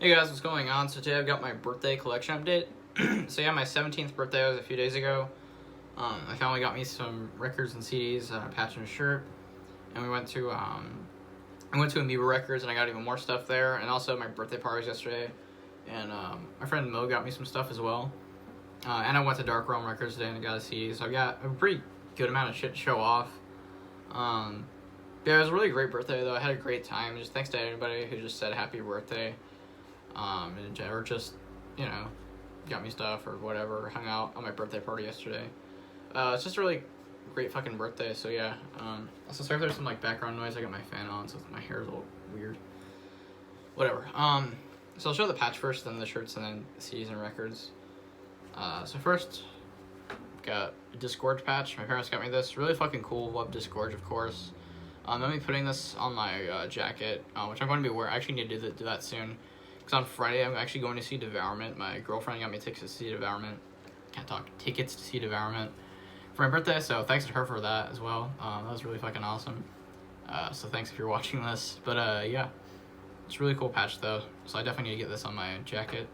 Hey guys, what's going on? So today I've got my birthday collection update. So yeah, my 17th birthday was a few days ago. I finally got me some records and CDs, a patch and a shirt, and we went to Amoeba Records and I got even more stuff there. And also my birthday party was yesterday, and my friend Mo got me some stuff as well. And I went to Dark Realm Records today and I got a CD, so I got a pretty good amount of shit to show off. Yeah, it was a really great birthday though. I had a great time. Just thanks to anybody who just said happy birthday. Or just, got me stuff or whatever, hung out on my birthday party yesterday. It's just a really great fucking birthday, so yeah. Also, sorry if there's some, background noise. I got my fan on, so my hair's a little weird. Whatever. So I'll show the patch first, then the shirts, and then CDs and records. So first, got a Disgorge patch. My parents got me this. Really fucking cool. Love Disgorge, of course. I'm going to be putting this on my jacket, which I'm going to be wearing. I actually need to do that soon. On Friday, I'm actually going to see Devourment. My girlfriend got me tickets to see Devourment. Can't talk. Tickets to see Devourment for my birthday, so thanks to her for that as well. That was really fucking awesome. So thanks if you're watching this. But yeah, it's a really cool patch though. So I definitely need to get this on my jacket.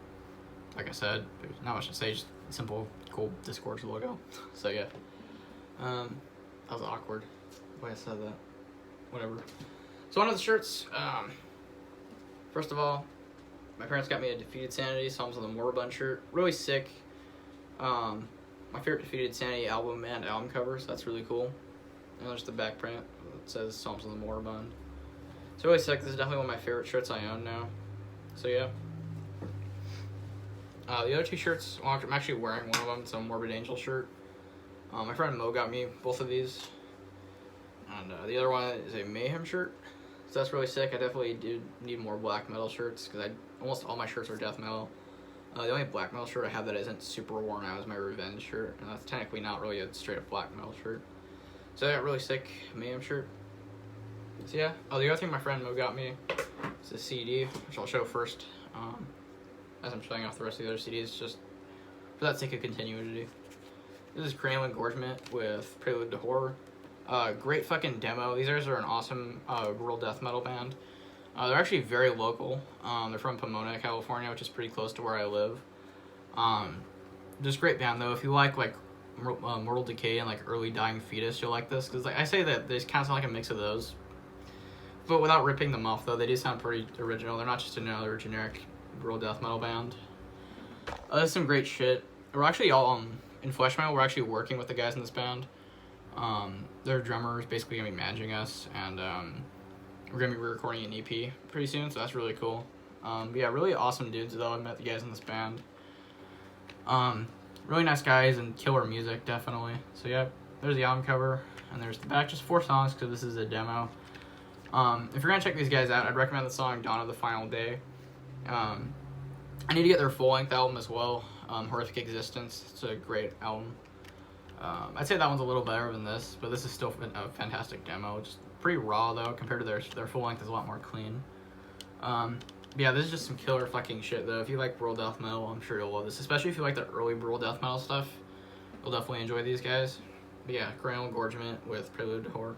Like I said, there's not much to say. Just simple, cool Discord logo. So yeah, that was awkward the way I said that. Whatever. So on to the shirts. First of all, my parents got me a Defeated Sanity Psalms of the Moribund shirt. Really sick. My favorite Defeated Sanity album and album cover, so that's really cool. And there's the back print that says Psalms of the Moribund. It's really sick. This is definitely one of my favorite shirts I own now. So yeah. The other two shirts, well, I'm actually wearing one of them. It's a Morbid Angel shirt. My friend Mo got me both of these. And the other one is a Mayhem shirt. So that's really sick. I definitely do need more black metal shirts because almost all my shirts are death metal. The only black metal shirt I have that isn't super worn out is my Revenge shirt, and that's technically not really a straight up black metal shirt. So I got a really sick Mayhem shirt. So yeah. Oh, the other thing my friend Mo got me is a CD, which I'll show first as I'm showing off the rest of the other CDs, just for that sake of continuity. This is Cranial Engorgement with Prelude to Horror. Great fucking demo. These guys are an awesome rural death metal band. They're actually very local. They're from Pomona, California, which is pretty close to where I live. Just great band though. If you like Mortal Decay and Early Dying Fetus, you'll like this because I say that they kind of sound like a mix of those, but without ripping them off though. They do sound pretty original. They're not just another generic rural death metal band. There's some great shit. We're actually all in Flesh Metal. We're actually working with the guys in this band. Their drummer is basically going to be managing us, and we're going to be recording an EP pretty soon, so that's really cool. But yeah, really awesome dudes, though. I met the guys in this band. Really nice guys and killer music, definitely. So yeah, there's the album cover, and there's the back, just 4 songs, because this is a demo. If you're going to check these guys out, I'd recommend the song Dawn of the Final Day. I need to get their full-length album as well, Horrific Existence. It's a great album. I'd say that one's a little better than this, but this is still a fantastic demo. Just pretty raw though, compared to their full length is a lot more clean. But yeah, this is just some killer fucking shit though. If you like rural death metal, I'm sure you'll love this. Especially if you like the early rural death metal stuff, you'll definitely enjoy these guys. But yeah, Cranial Engorgement with Prelude to Horror.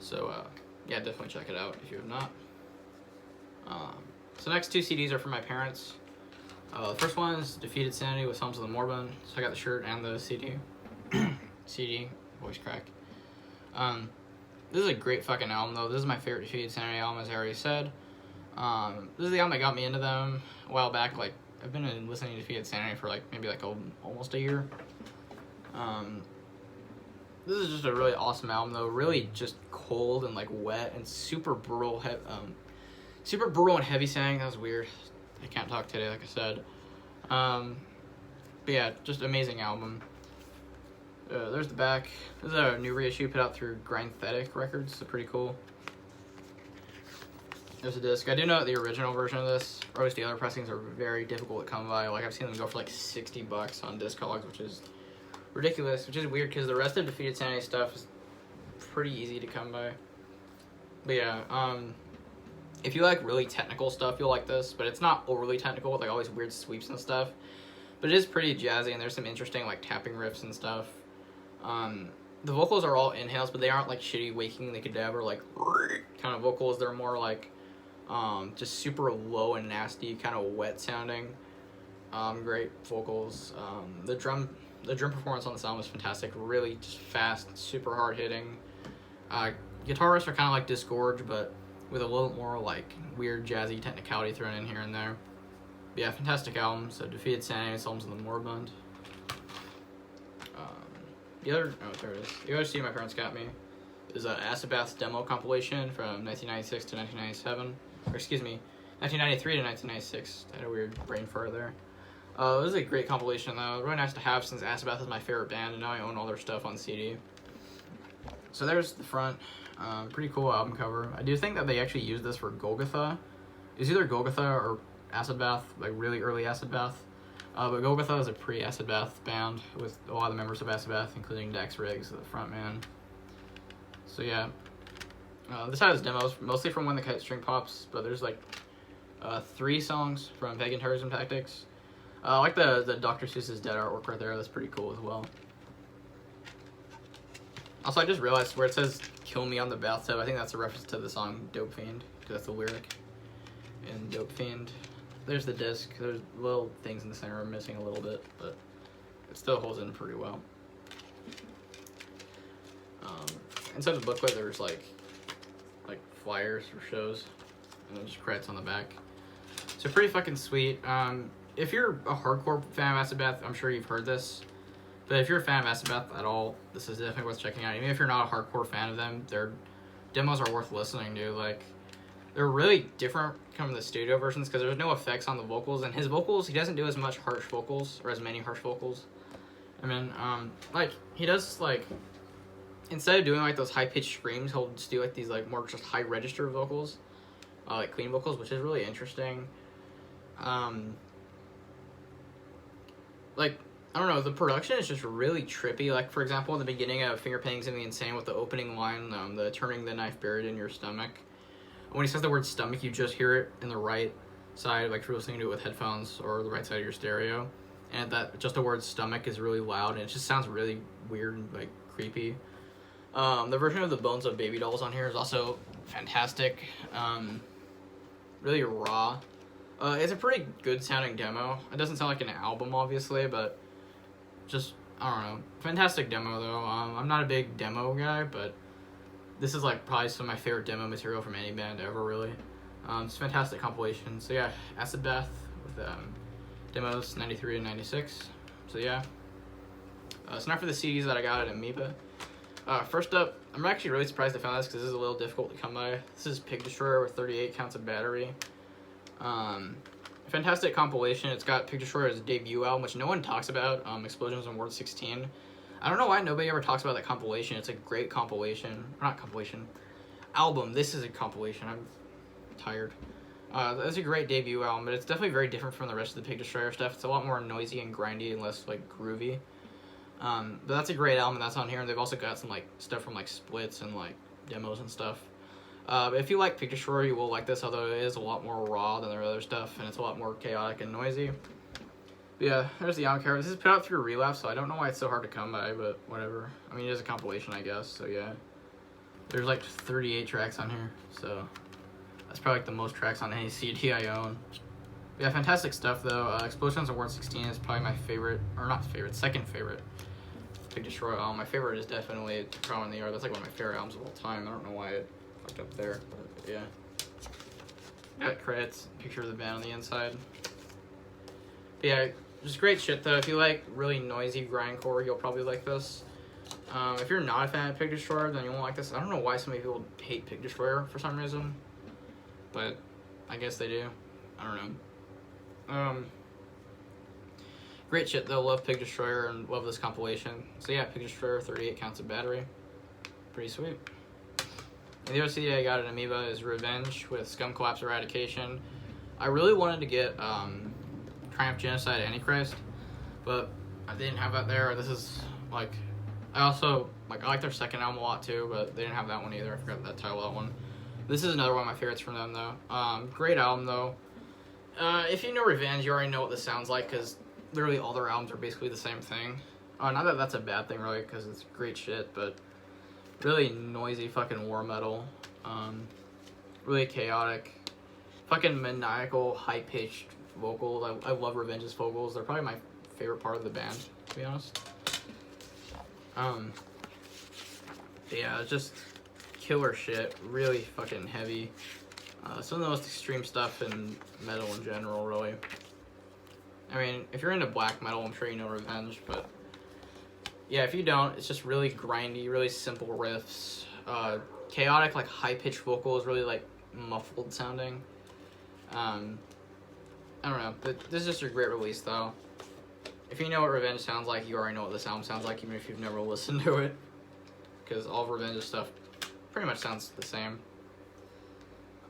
So yeah, definitely check it out if you have not. So the next 2 CDs are for my parents. The first one is Defeated Sanity with Psalms of the Moribund. So I got the shirt and the CD. CD, voice crack. This is a great fucking album though. This is my favorite Defeated Sanity album, as I already said. This is the album that got me into them a while back. I've been listening to Defeated Sanity for maybe almost a year. This is just a really awesome album though. Really just cold and wet and super brutal. Super brutal and heavy sounding. That was weird. I can't talk today, like I said. But yeah, just amazing album. There's the back. This is a new reissue put out through Grindthetic Records, so pretty cool. There's a disc. I do know that the original version of this, or at least the other pressings, are very difficult to come by. I've seen them go for $60 on Discogs, which is ridiculous, which is weird because the rest of Defeated Sanity stuff is pretty easy to come by. But yeah, if you like really technical stuff, you'll like this, but it's not overly technical with all these weird sweeps and stuff. But it is pretty jazzy, and there's some interesting tapping riffs and stuff. The vocals are all inhales, but they aren't shitty Waking the Cadaver kind of vocals. They're more Just super low and nasty, kind of wet sounding. Great vocals. The drum performance on this album is fantastic. Really just fast, super hard hitting. Guitar riffs are kind of like Disgorge, but with a little more like weird jazzy technicality thrown in here and there. But yeah, fantastic album. So Defeated Sanity, Psalms of the Moribund. There it is. The other CD my parents got me is Acid Bath's demo compilation from 1996 to 1997. Or excuse me, 1993 to 1996. I had a weird brain fart there. It was a great compilation though. Really nice to have since Acid Bath is my favorite band, and now I own all their stuff on CD. So there's the front. Pretty cool album cover. I do think that they actually used this for Golgotha. It's either Golgotha or Acid Bath, like really early Acid Bath. But Golgotha is a pre-Acid Bath band with a lot of the members of Acid Bath, including Dax Riggs, the frontman. So yeah, this has demos, mostly from When the Kite String Pops, but there's like 3 songs from Pagan Terrorism Tactics. I like the Dr. Seuss's Dead artwork right there, that's pretty cool as well. Also, I just realized where it says "Kill Me on the Bathtub," I think that's a reference to the song Dope Fiend, because that's the lyric in Dope Fiend. There's the disc. There's little things in the center I'm missing a little bit, but it still holds in pretty well. Inside the booklet, there's like flyers for shows, and there's credits on the back. So pretty fucking sweet. If you're a hardcore fan of Acid Bath, I'm sure you've heard this. But if you're a fan of Acid Bath at all, this is definitely worth checking out. Even if you're not a hardcore fan of them, their demos are worth listening to. Like, they're really different from the studio versions because there's no effects on the vocals. And his vocals, he doesn't do as much harsh vocals, or as many harsh vocals. I mean, like, he does, like, instead of doing, like, those high-pitched screams, he'll just do, like, these, like, more just high-register vocals, like, clean vocals, which is really interesting. Like, I don't know, the production is just really trippy. Like, for example, in the beginning of Finger Paintings in the Insane with the opening line, the turning the knife buried in your stomach. When he says the word stomach, you just hear it in the right side, like if you're listening to it with headphones, or the right side of your stereo. And that just the word stomach is really loud, and it just sounds really weird and, like, creepy. The version of the Bones of Baby Dolls on here is also fantastic. Really raw. It's a pretty good sounding demo. It doesn't sound like an album, obviously, but just, I don't know. Fantastic demo, though. I'm not a big demo guy, but this is, like, probably some of my favorite demo material from any band ever, really. It's a fantastic compilation. So, yeah, Acid Bath with demos 93 and 96. So, yeah. So, now for the CDs that I got at Amoeba. First up, I'm actually really surprised I found this because this is a little difficult to come by. This is Pig Destroyer with 38 counts of battery. Fantastic compilation. It's got Pig Destroyer's debut album, which no one talks about, Explosions on Ward 16. I don't know why nobody ever talks about that compilation. It's a great compilation. Or not compilation. Album. This is a compilation. I'm tired. It's a great debut album, but it's definitely very different from the rest of the Pig Destroyer stuff. It's a lot more noisy and grindy and less, like, groovy. But that's a great album that's on here, and they've also got some, like, stuff from, like, splits and, like, demos and stuff. But if you like Pig Destroyer, you will like this, although it is a lot more raw than their other stuff, and it's a lot more chaotic and noisy. But yeah, there's the album cover. This is put out through Relapse, so I don't know why it's so hard to come by, but whatever. I mean, it is a compilation, I guess, so yeah. There's, like, 38 tracks on here, so that's probably, like, the most tracks on any CD I own. But yeah, fantastic stuff, though. Explosions of Ward 16 is probably my favorite, or not favorite, second favorite Pig Destroyer album. My favorite is definitely Trauma in the Yard. That's, like, one of my favorite albums of all time. I don't know why it fucked up there, but yeah. Got credits, picture of the band on the inside. But yeah, just great shit, though. If you like really noisy grindcore, you'll probably like this. If you're not a fan of Pig Destroyer, then you won't like this. I don't know why so many people hate Pig Destroyer for some reason, but I guess they do. I don't know. Great shit, though. Love Pig Destroyer and love this compilation. So yeah, Pig Destroyer, 38 counts of battery. Pretty sweet. And the other CD I got at Amoeba is Revenge with Scum Collapse Eradication. I really wanted to get Triumph Genocide Antichrist, but I didn't have that there. This is, like, I also, like, I like their second album a lot too, but they didn't have that one either. I forgot that title of that one. This is another one of my favorites from them, though. Great album, though. If you know Revenge, you already know what this sounds like, because literally all their albums are basically the same thing. Not that that's a bad thing, really, because it's great shit, but really noisy fucking war metal. Really chaotic. fucking maniacal, high-pitched vocals. I love Revenge's vocals. They're probably my favorite part of the band, to be honest. Yeah, it's just killer shit. Really fucking heavy. Some of the most extreme stuff in metal in general, really. I mean, if you're into black metal, I'm sure you know Revenge, but yeah, if you don't, it's just really grindy, really simple riffs. Chaotic, like high-pitched vocals, really like muffled sounding. I don't know, but this is just a great release, though. If you know what Revenge sounds like, you already know what this album sounds like, even if you've never listened to it. Because all of Revenge's stuff pretty much sounds the same.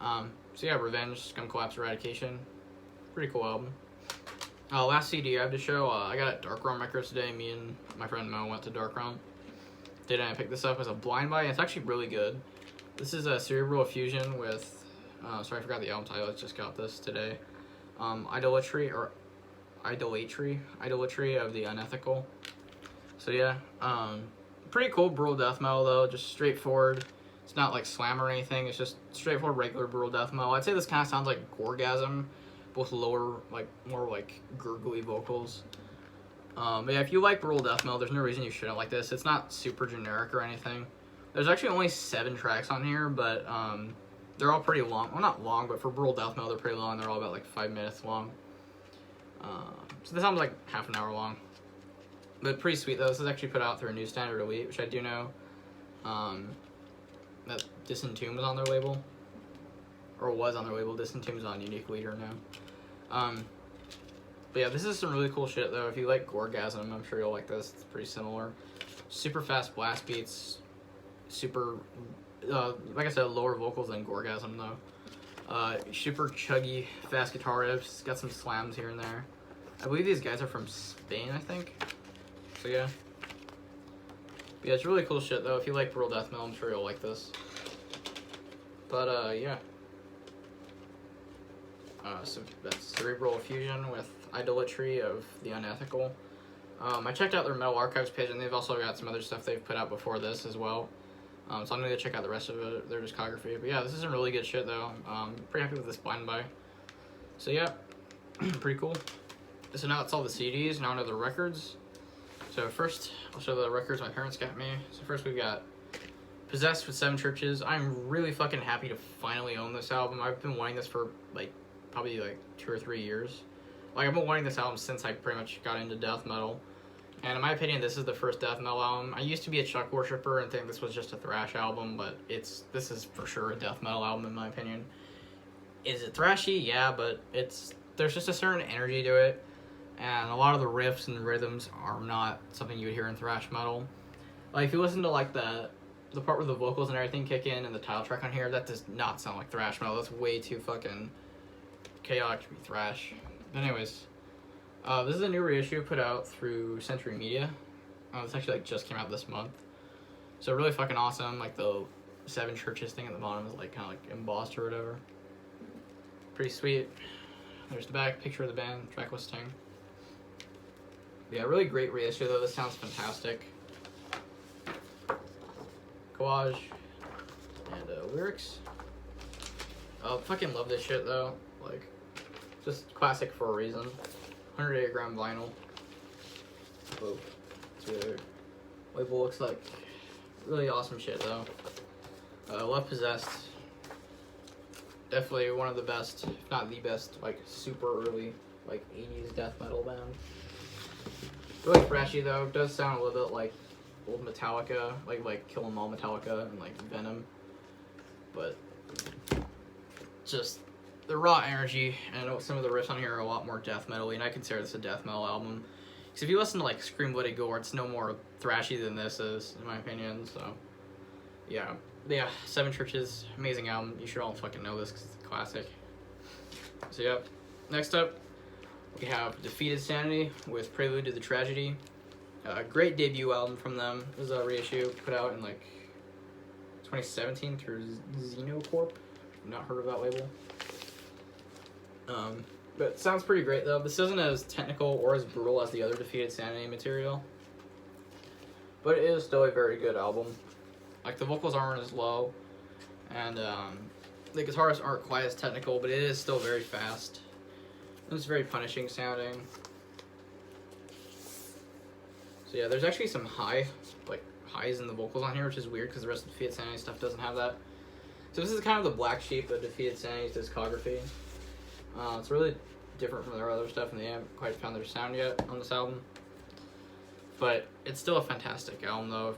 So yeah, Revenge, Scum Collapse Eradication. Pretty cool album. Last CD I have to show, I got it at Dark Realm Records today. Me and my friend Mo went to Dark Realm. I picked this up as a blind buy, and it's actually really good. This is a Cerebral Fusion with, sorry I forgot the album title, I just got this today. Idolatry of the Unethical. So yeah, pretty cool brutal death metal though, just straightforward. It's not like slam or anything, it's just straightforward regular brutal death metal. I'd say this kind of sounds like Gorgasm, both lower, like more like gurgly vocals. But yeah, if you like brutal death metal, there's no reason you shouldn't like this. It's not super generic or anything. There's actually only 7 tracks on here, but they're all pretty long. Well, not long, but for brutal death metal, they're pretty long. They're all about like 5 minutes long. So this album's like half an hour long. But pretty sweet though. This is actually put out through a new Standard Elite, which I do know. That Disentomb was on their label. Or was on their label. Disentomb is on Unique Leader now. But yeah, this is some really cool shit though. If you like Gorgasm, I'm sure you'll like this. It's pretty similar. Super fast blast beats. Super, like I said, lower vocals than Gorgasm though. Super chuggy, fast guitar riffs. Got some slams here and there. I believe these guys are from Spain, I think. So yeah. But yeah, it's really cool shit though. If you like brutal death metal, I'm sure you'll like this. But yeah. So that's Cerebral Fusion with Idolatry of the Unethical. I checked out their Metal Archives page, and they've also got some other stuff they've put out before this as well. So I'm going to check out the rest of it, their discography. But yeah, this is some really good shit though. Pretty happy with this blind buy. So yeah, pretty cool. So now it's all the CDs, now onto the records. So first, I'll show the records my parents got me. So first we got Possessed with 7 Churches. I'm really fucking happy to finally own this album. I've been wanting this for like probably like 2 or 3 years. Like I've been wanting this album since I pretty much got into death metal. And in my opinion, this is the first death metal album. I used to be a Chuck worshiper and think this was just a thrash album, but this is for sure a death metal album in my opinion. Is it thrashy? Yeah, but there's just a certain energy to it. And a lot of the riffs and rhythms are not something you would hear in thrash metal. Like if you listen to like the part where the vocals and everything kick in and the title track on here, that does not sound like thrash metal. That's way too fucking chaotic to be thrash. But anyways, this is a new reissue put out through Century Media. This actually like just came out this month. So really fucking awesome. Like the 7 Churches thing at the bottom is like kind of like embossed or whatever. Pretty sweet. There's the back picture of the band, track listing. Yeah, really great reissue though. This sounds fantastic. Collage and lyrics. Fucking love this shit though. Like, just classic for a reason. 108 gram vinyl. Whoa. That's what the label looks like. Really awesome shit though. Love Possessed. Definitely one of the best, if not the best, like super early, like 80s death metal band. Really thrashy though. It does sound a little bit like old Metallica, like Kill 'Em All Metallica and like Venom. But just the raw energy, and some of the riffs on here are a lot more death metal-y, and I consider this a death metal album. Because if you listen to like Scream Bloody Gore, it's no more thrashy than this is, in my opinion. So yeah, 7 Churches, amazing album. You should all fucking know this because it's a classic. So yep. Next up, we have Defeated Sanity with Prelude to the Tragedy. Great debut album from them. It was a reissue put out in like 2017 through Xenocorp. Not heard of that label. But it sounds pretty great though. This isn't as technical or as brutal as the other Defeated Sanity material, but it is still a very good album. Like the vocals aren't as low, and The guitars aren't quite as technical, but it is still very fast. It's very punishing sounding. So yeah, there's actually some highs in the vocals on here, which is weird because the rest of the Defeated Sanity stuff doesn't have that. So this is kind of the black sheep of Defeated Sanity's discography. It's really different from their other stuff, and they haven't quite found their sound yet on this album. But it's still a fantastic album, though.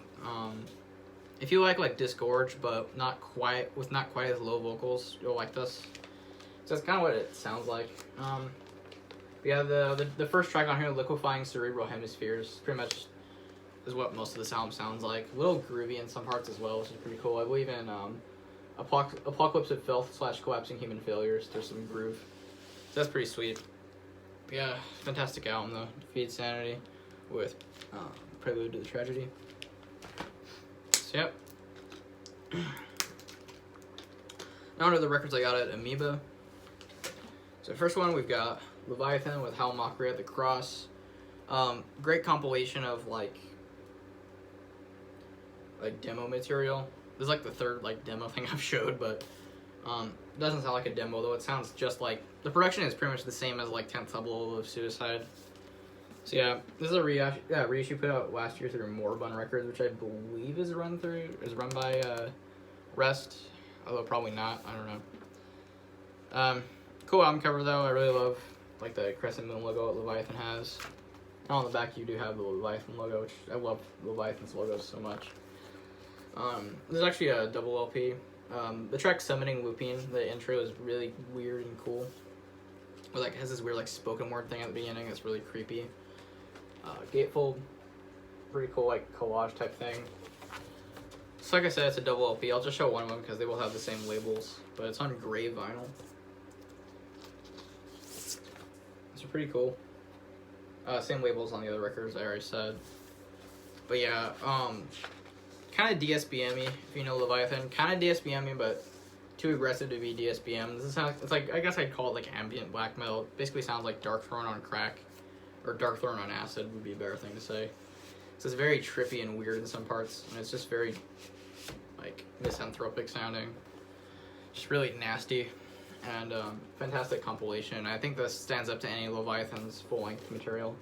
If you like Disgorge, but not quite as low vocals, you'll like this. So that's kind of what it sounds like. Yeah, the first track on here, Liquefying Cerebral Hemispheres, pretty much is what most of this album sounds like. A little groovy in some parts as well, which is pretty cool. I believe in Apocalypse of Filth / Collapsing Human Failures, there's some groove. So that's pretty sweet. But yeah, fantastic album though. Defeated Sanity with Prelude to the Tragedy. So yep. Now under the records I got at Amoeba. So first one we've got Leviathan with Howl Mockery at the Cross. Great compilation of like demo material. This is like the third demo thing I've showed, but it doesn't sound like a demo though. It sounds just like the production is pretty much the same as 10th Sublevel of Suicide. So yeah, this is a reissue put out last year through Moribund Records, which I believe is run by Rest, although probably not. I don't know. Cool album cover though. I really love the crescent moon logo that Leviathan has. And on the back you do have the Leviathan logo, which I love Leviathan's logo so much. This is actually a double LP. The track Summoning Lupine, the intro is really weird and cool. It has this weird spoken word thing at the beginning. It's really creepy. Gatefold, pretty cool collage type thing. So like I said, it's a double LP. I'll just show one of them because they will have the same labels, but it's on gray vinyl. It's pretty cool. Same labels on the other records I already said. But yeah, kind of DSBM-y, if you know Leviathan. Kind of DSBM-y, but too aggressive to be DSBM. This is it's I guess I'd call it ambient black metal. It basically sounds like Darkthrone on crack, or Darkthrone on acid would be a better thing to say. So it's very trippy and weird in some parts, and it's just very misanthropic sounding. Just really nasty, and fantastic compilation. I think this stands up to any Leviathan's full-length material.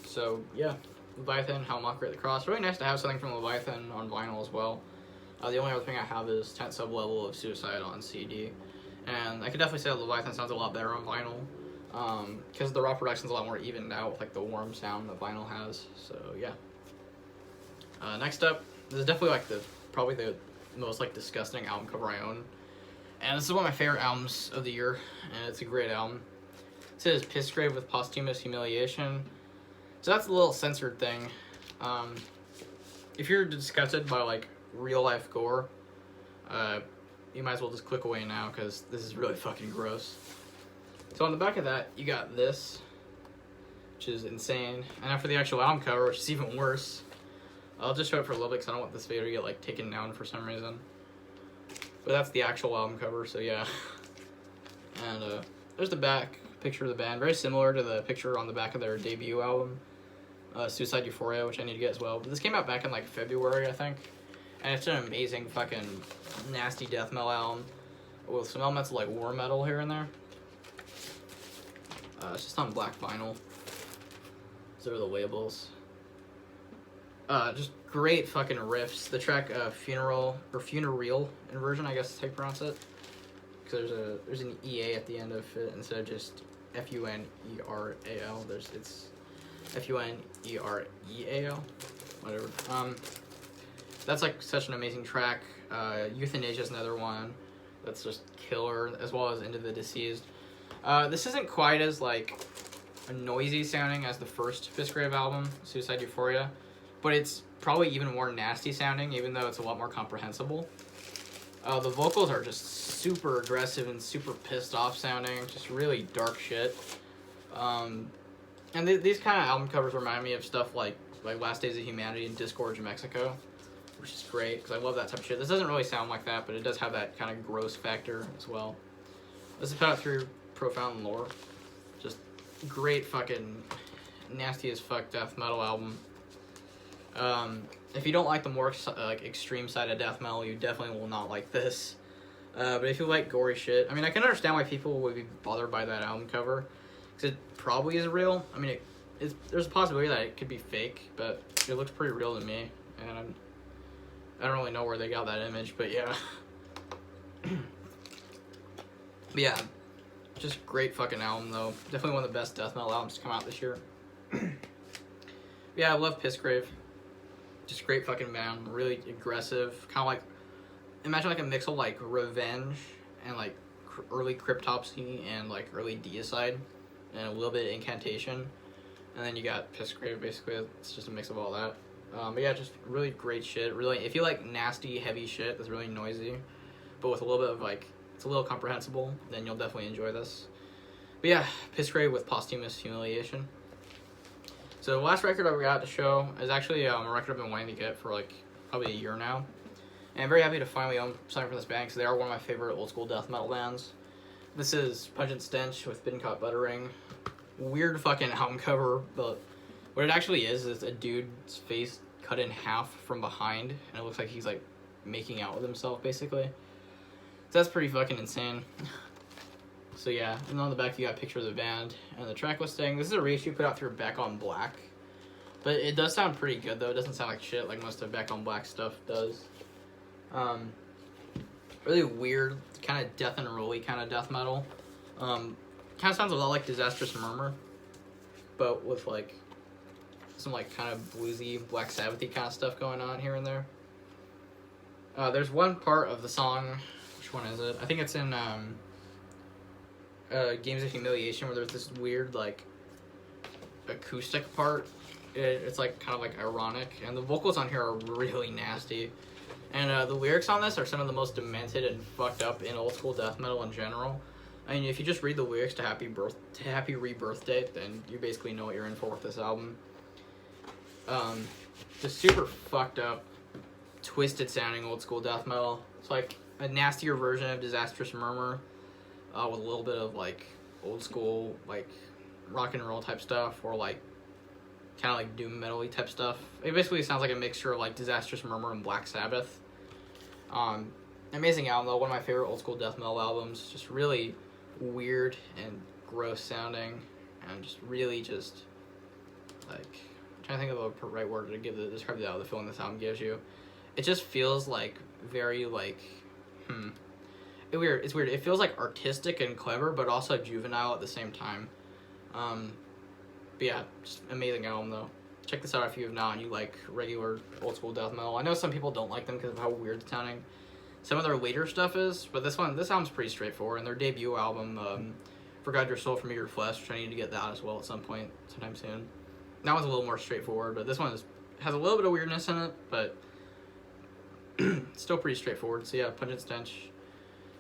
So yeah, Leviathan, Howl Mockery at the Cross. Really nice to have something from Leviathan on vinyl as well. The only other thing I have is 10th Sublevel of Suicide on CD. And I could definitely say that Leviathan sounds a lot better on vinyl. Because the raw production's a lot more evened out with the warm sound that vinyl has. So yeah. Next up, this is definitely probably the most disgusting album cover I own. And this is one of my favorite albums of the year, and it's a great album. It says Pissgrave with Posthumous Humiliation. So that's a little censored thing. If you're disgusted by real life gore, you might as well just click away now because this is really fucking gross. So on the back of that, you got this, which is insane. And after the actual album cover, which is even worse, I'll just show it for a little bit because I don't want this video to get taken down for some reason. But that's the actual album cover, so yeah. And there's the back picture of the band, very similar to the picture on the back of their debut album, Suicide Euphoria, which I need to get as well. But this came out back in February, I think. And it's an amazing fucking nasty death metal album with some elements of war metal here and there. It's just on black vinyl. These are the labels. Just great fucking riffs. The track Funeral Inversion, I guess is how you pronounce it. Because there's an EA at the end of it instead of just FUNERAL. It's FUNEREAL. Whatever. That's such an amazing track. Euthanasia is another one that's just killer, as well as Into the Deceased. This isn't quite as noisy sounding as the first Pissgrave album, Suicide Euphoria, but it's probably even more nasty sounding, even though it's a lot more comprehensible. The vocals are just super aggressive and super pissed off sounding, just really dark shit. And these kind of album covers remind me of stuff like Last Days of Humanity and Disgorge in Mexico, which is great because I love that type of shit. This doesn't really sound like that, but it does have that kind of gross factor as well. This is put out through Profound Lore. Just great fucking nasty as fuck death metal album. If you don't like the more extreme side of death metal, you definitely will not like this. But if you like gory shit, I mean, I can understand why people would be bothered by that album cover, because it probably is real. I mean, there's a possibility that it could be fake, but it looks pretty real to me, and I don't really know where they got that image, but yeah. But yeah, just great fucking album though. Definitely one of the best death metal albums to come out this year. Yeah, I love Pissgrave. Just great fucking band, really aggressive, kind of like, imagine like a mix of like Revenge and like early Cryptopsy and like early Deicide and a little bit of Incantation, and then you got Pissgrave. Basically, it's just a mix of all that. But yeah, just really great shit. Really, if you like nasty, heavy shit that's really noisy, but with a little bit of like, it's a little comprehensible, then you'll definitely enjoy this. But yeah, Pissgrave with Posthumous Humiliation. So the last record I got to show is actually a record I've been wanting to get for like probably a year now. And I'm very happy to finally own something from this band because they are one of my favorite old school death metal bands. This is Pungent Stench with Been Caught Buttering. Weird fucking album cover, but what it actually is a dude's face cut in half from behind, and it looks like he's like making out with himself basically. So that's pretty fucking insane. So yeah, and on the back you got a picture of the band and the track listing. This is a reissue put out through Back on Black, but it does sound pretty good though. It doesn't sound like shit like most of Back on Black stuff does. Really weird, kind of death and rolly kind of death metal. Kind of sounds a lot like Disastrous Murmur, but with like some like kind of bluesy, Black Sabbathy kind of stuff going on here and there. There's one part of the song, which one is it? I think it's in Games of Humiliation, where there's this weird like acoustic part. It's like kind of like ironic, and the vocals on here are really nasty. And the lyrics on this are some of the most demented and fucked up in old school death metal in general. I mean, if you just read the lyrics to Happy Rebirth Date, then you basically know what you're in for with this album. Just super fucked up, twisted sounding old school death metal. It's like a nastier version of Disastrous Murmur, with a little bit of like old school like rock and roll type stuff, or like kind of like doom metal-y type stuff. It basically sounds like a mixture of like Disastrous Murmur and Black Sabbath. Amazing album though, one of my favorite old school death metal albums. Just really weird and gross sounding, and just really just like, I'm trying to think of the right word to describe the feeling this album gives you. It just feels like very like it's weird. It feels like artistic and clever, but also juvenile at the same time. But yeah, just amazing album though. Check this out if you have not and you like regular old school death metal. I know some people don't like them because of how weird it's sounding some of their later stuff is, but this album's pretty straightforward. And their debut album, For God Your Soul From Your Flesh, which I need to get that as well at some point, sometime soon. That one's a little more straightforward, but this one has a little bit of weirdness in it, but it's still pretty straightforward. So yeah, Pungent Stench,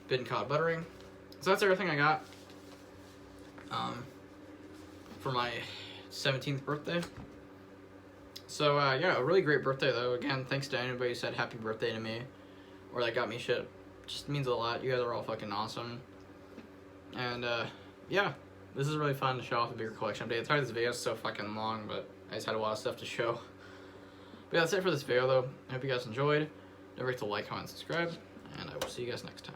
Been Caught Buttering. So that's everything I got for my 17th birthday. So yeah, a really great birthday though. Again, thanks to anybody who said happy birthday to me, or that got me shit. Just means a lot. You guys are all fucking awesome. And yeah, this is really fun to show off a bigger collection update. Sorry this video is so fucking long, but I just had a lot of stuff to show. But yeah, that's it for this video though. I hope you guys enjoyed. Don't forget to like, comment, subscribe, and I will see you guys next time.